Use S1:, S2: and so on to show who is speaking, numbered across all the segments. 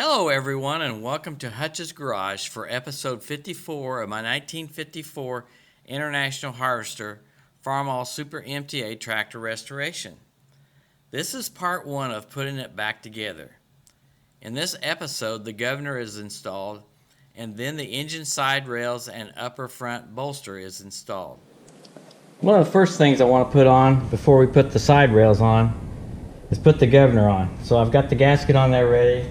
S1: Hello everyone and welcome to Hutch's Garage for episode 54 of my 1954 International Harvester Farmall Super MTA tractor restoration. This is part one of putting it back together. In this episode the governor is installed and then the engine side rails and upper front bolster is installed. One of the first things I want to put on before we put the side rails on is put the governor on. So I've got the gasket on there ready.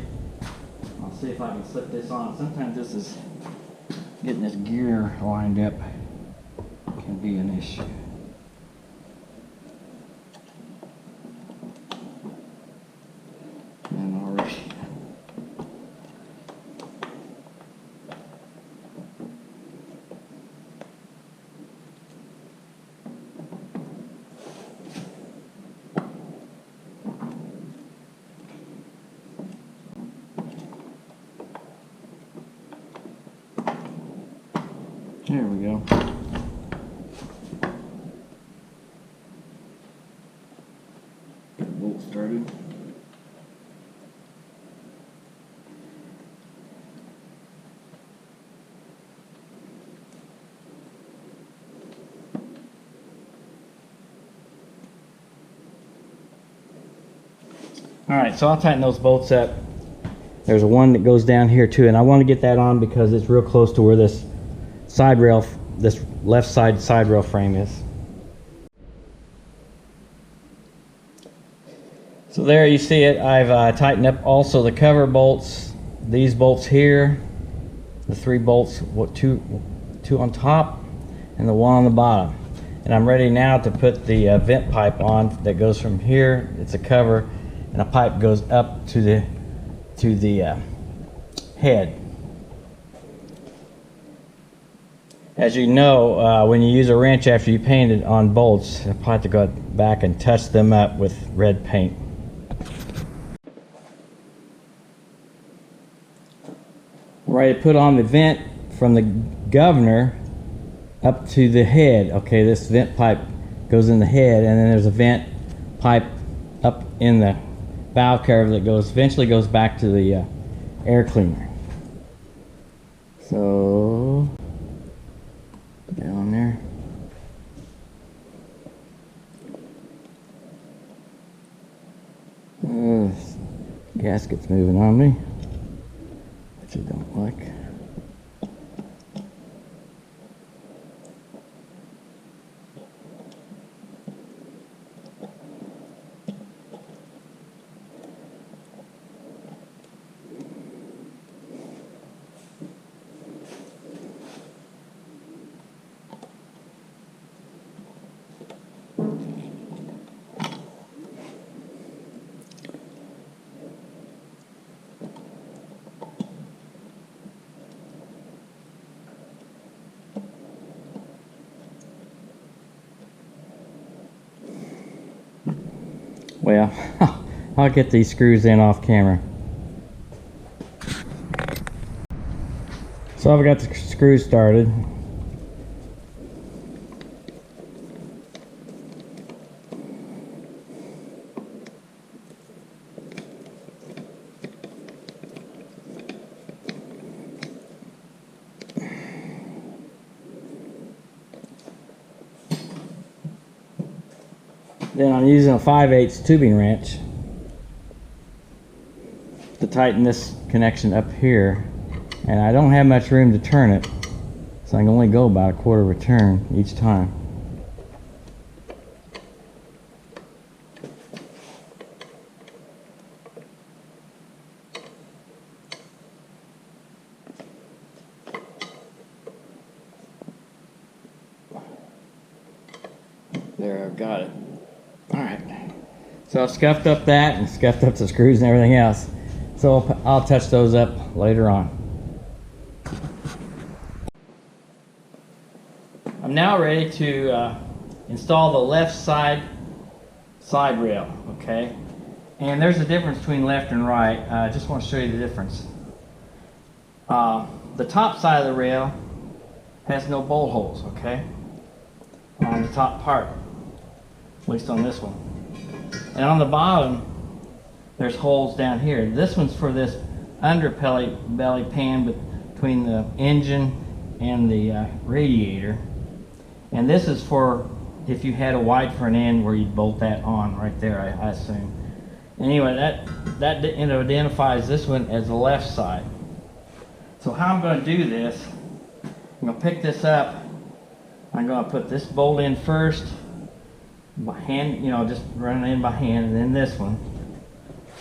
S1: See if I can slip this on. Sometimes this is getting this gear lined up can be an issue. And already there we go. Get the bolt started. Alright, so I'll tighten those bolts up. There's one that goes down here too, and I want to get that on because it's real close to where this side rail, this left side rail frame is. So there you see it. I've tightened up also the cover bolts, these bolts here, the three bolts, two on top and the one on the bottom. And I'm ready now to put the vent pipe on that goes from here. It's a cover and a pipe goes up to the head. As you know, when you use a wrench after you paint it on bolts, you have to go back and touch them up with red paint. We're ready to put on the vent from the governor up to the head. Okay, this vent pipe goes in the head, and then there's a vent pipe up in the valve cover that eventually goes back to the air cleaner. So down there. Gasket's moving on me, which I don't like. Well, I'll get these screws in off camera. So I've got the screws started. Then I'm using a 5/8 tubing wrench to tighten this connection up here, and I don't have much room to turn it, so I can only go about a quarter of a turn each time. There, I've got it. Alright, so I've scuffed up that and scuffed up the screws and everything else. So I'll touch those up later on. I'm now ready to install the left side rail, okay? And there's a difference between left and right. I just want to show you the difference. The top side of the rail has no bolt holes, okay? On the top part, at least on this one. And on the bottom, there's holes down here. This one's for this belly pan between the engine and the radiator. And this is for if you had a wide front end where you'd bolt that on right there, I assume. Anyway, that identifies this one as the left side. So how I'm going to do this, I'm going to pick this up. I'm going to put this bolt in first, by hand, just run it in by hand, and then this one.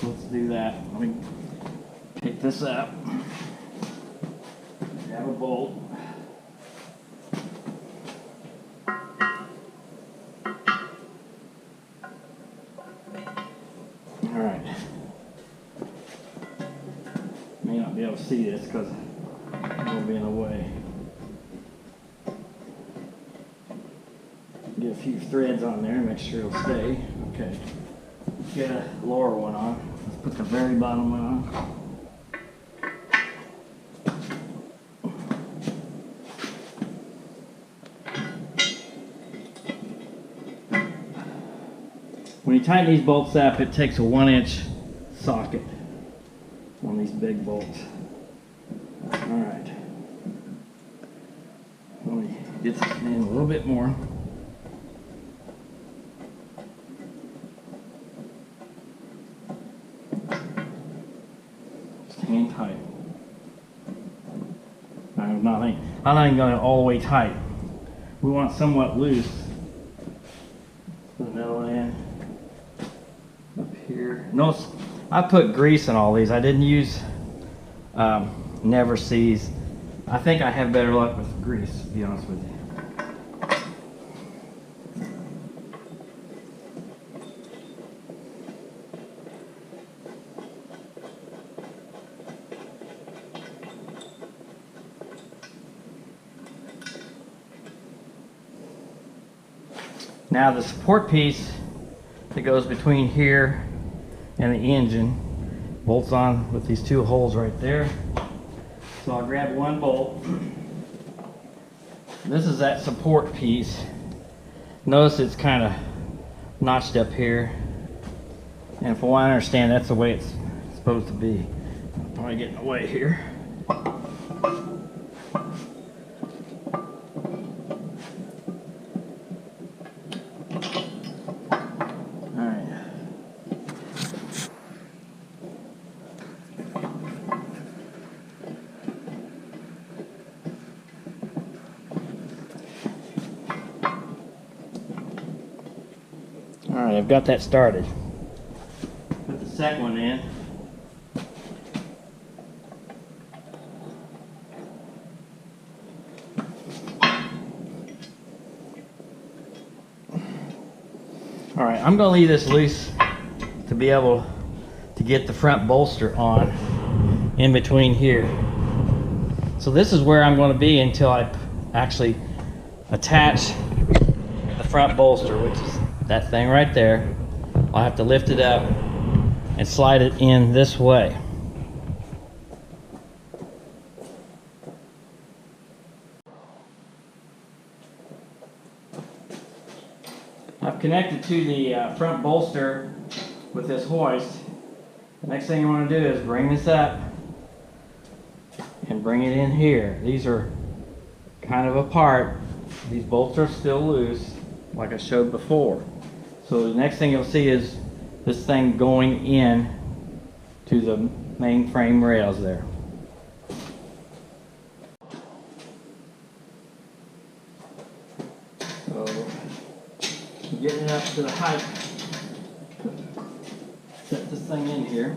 S1: So let's do that. Let me pick this up. Grab a bolt. All right. May not be able to see this because it'll be in the way. Get a few threads on there and make sure it'll stay. Okay. Get a lower one on. Let's put the very bottom one on. When you tighten these bolts up, it takes a 1-inch socket on these big bolts. All right. Let me get this in a little bit more. Just hand tight. I'm not even going all the way tight. We want somewhat loose. Put another one in. Here. Notice I put grease in all these. I didn't use Never Seas. I think I have better luck with grease, to be honest with you. Now the support piece that goes between here and the engine bolts on with these two holes right there. So I'll grab one bolt. This is that support piece. Notice it's kind of notched up here, and from what I understand, that's the way it's supposed to be. I'll probably get in the way here. Alright, I've got that started. Put the second one in. Alright, I'm going to leave this loose to be able to get the front bolster on in between here. So this is where I'm going to be until I actually attach the front bolster, which is that thing right there. I'll have to lift it up and slide it in this way. I've connected to the front bolster with this hoist. The next thing you want to do is bring this up and bring it in here. These are kind of apart. These bolts are still loose, like I showed before. So the next thing you'll see is this thing going in to the main frame rails there. So getting it up to the height, set this thing in here.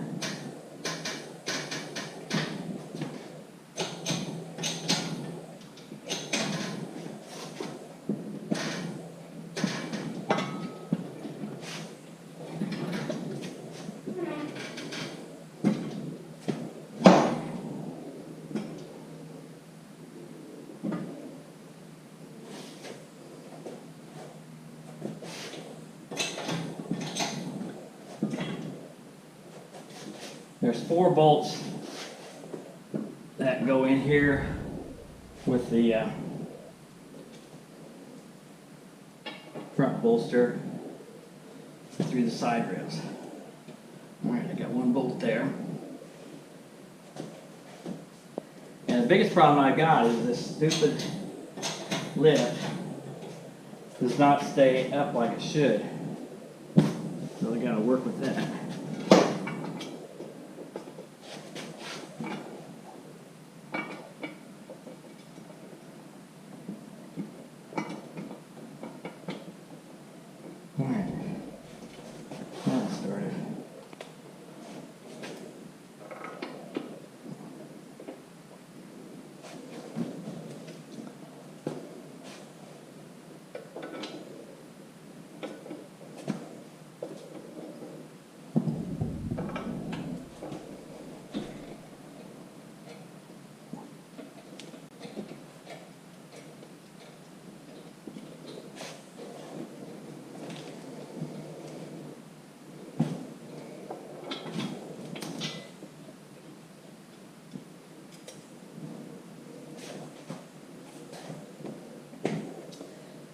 S1: There's 4 bolts that go in here with the front bolster through the side rails. Alright, I got one bolt there. the biggest problem I've got is this stupid lift does not stay up like it should. So I gotta work with that. Alright. Now it started.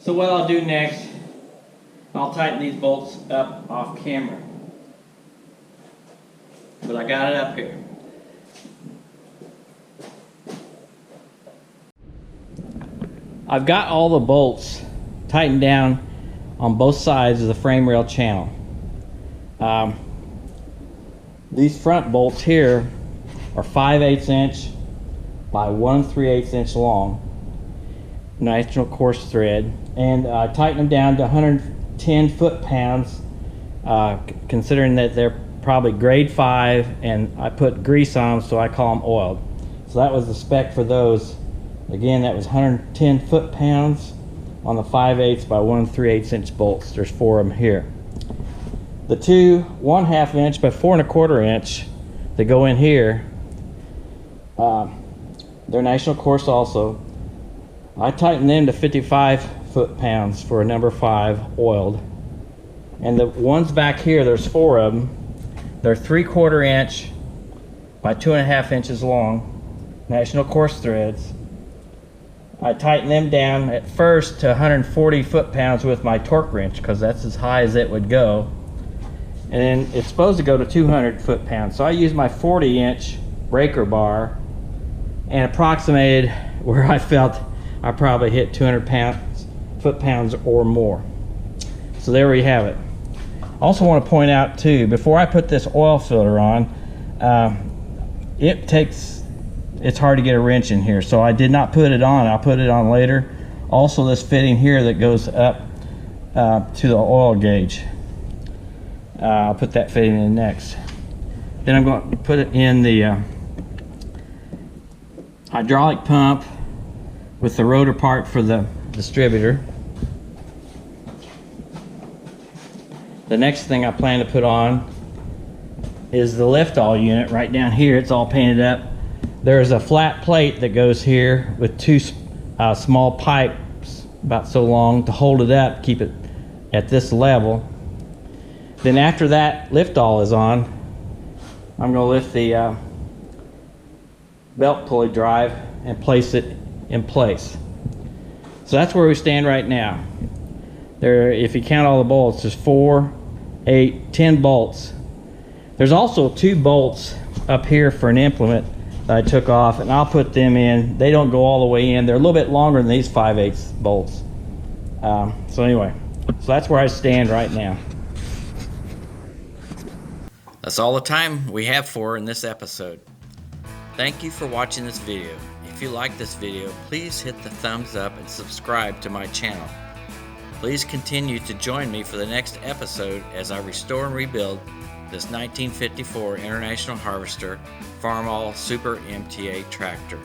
S1: So what I'll do next, I'll tighten these bolts up off camera. But I got it up here. I've got all the bolts tightened down on both sides of the frame rail channel. These front bolts here are 5/8 inch by 1 3/8 inch long, national coarse thread, and I tighten them down to 110 foot-pounds, considering that they're probably grade 5, and I put grease on them, so I call them oiled. So that was the spec for those. Again, that was 110 foot-pounds on the 5/8 by 1 3/8 inch bolts. There's 4 of them here. The two 1/2 inch by 4 1/4 inch that go in here, they're national coarse also. I tighten them to 55 foot-pounds for a number 5 oiled. And the ones back here, there's 4 of them. They're 3/4 inch by 2.5 inches long, national coarse threads. I tighten them down at first to 140 foot-pounds with my torque wrench, because that's as high as it would go. And then it's supposed to go to 200 foot-pounds. So I use my 40-inch breaker bar and approximated where I felt I probably hit 200 foot-pounds or more. So there we have it. I also want to point out too, before I put this oil filter on, it's hard to get a wrench in here, so I did not put it on. I'll put it on later. Also, this fitting here that goes up to the oil gauge, I'll put that fitting in next. Then I'm going to put it in the hydraulic pump with the rotor part for the distributor. The next thing I plan to put on is the lift-all unit right down here. It's all painted up. There's a flat plate that goes here with 2 small pipes about so long to hold it up, keep it at this level. Then after that lift-all is on, I'm going to lift the belt pulley drive and place it in place. So that's where we stand right now. There, if you count all the bolts, there's 4, 8, 10 bolts. There's also 2 bolts up here for an implement that I took off, and I'll put them in. They don't go all the way in. They're a little bit longer than these 5/8 bolts. So anyway, so that's where I stand right now. That's all the time we have for in this episode. Thank you for watching this video. If you like this video, please hit the thumbs up and subscribe to my channel. Please continue to join me for the next episode as I restore and rebuild this 1954 International Harvester Farmall Super MTA tractor.